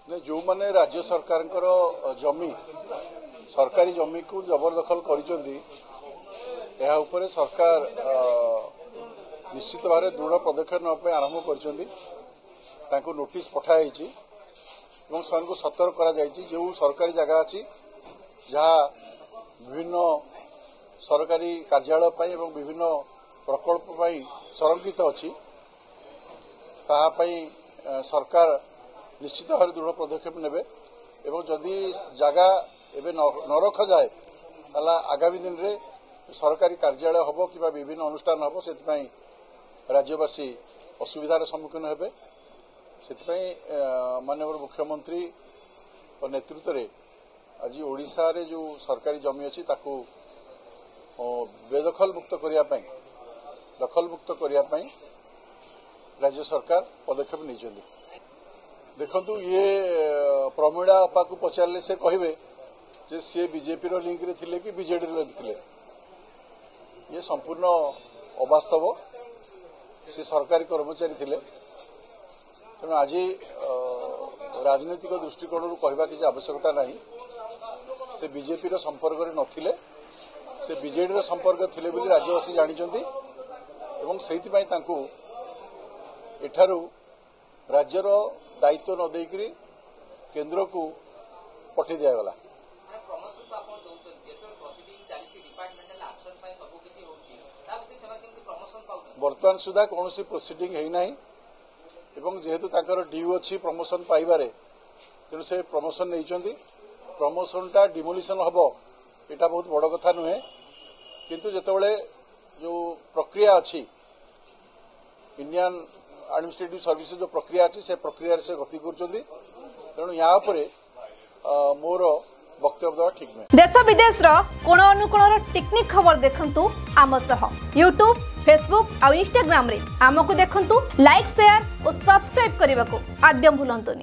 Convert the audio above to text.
जो माने राज्य सरकार जमी सरकारी जमी को जबरदखल करिसेंती यह उपरे सरकार निश्चित भाव दृढ़ पदक्षेप नापे आरंभ कर नोटिस पठाई को सतर्क करा जो सरकारी जगह अच्छी जहाँ विभिन्न सरकारी कार्यालय एवं विभिन्न प्रकल्प संरक्षित अच्छी ताहाई सरकार निश्चित भाव दृढ़ पदक्षेप नेबे एवं जदि जगह एवं न रखा जाए आगामी दिन में सरकारी कार्यालय हम कि विभिन्न अनुष्ठान हम से राज्यवासी असुविधार सम्मुखीन हेबे से माननीय मुख्यमंत्री नेतृत्व में आज ओडिशा रे जो सरकारी जमी अच्छी ताकू बेदखल मुक्त करने दखल मुक्त करने राज्य सरकार पदक्षेप नहीं देखु ये प्रमीणा अपा को पचारे से कहे सी बीजेपी लिंक रे थिले कि बीजेडी लिंक थिले ये संपूर्ण अवास्तव से सरकारी कर्मचारी थिले तेणु आज राजनीतिक दृष्टिकोण कहवा किसी आवश्यकता नहीं से बीजेपी संपर्क में नथिले से बीजेडी संपर्क थिले बोली राज्यवासी जानिचंती एवं सेइथिपई तांकू एठारू राज्यर दायित्व न देकरी केंद्र को पठे दिगला बर्तमान सुधा कौन प्रोसीडिंग है ना जेहेतु ड्यू अच्छी प्रमोशन पाइबारे तेणु से प्रमोशन नहीं प्रमोशनटा डिमोलिशन हम यहाँ बहुत बड़ कथा नुहे किंतु जितेबाला जो प्रक्रिया अच्छी इंडियन एडमिनिस्ट्रेटिव सर्विस जो प्रक्रिया अच्छी से प्रक्रिया से गति करूँ यहाँ मोर वक्तव्य देवा ठीक नुहे। देश विदेश कोण अनुकोण टेक्निक खबर देखंतु आम सह यूट्यूब फेसबुक और इंस्टाग्राम रे आमको देखंतु लाइक शेयर और सब्सक्राइब करने को आद्यम भूलंतुनी।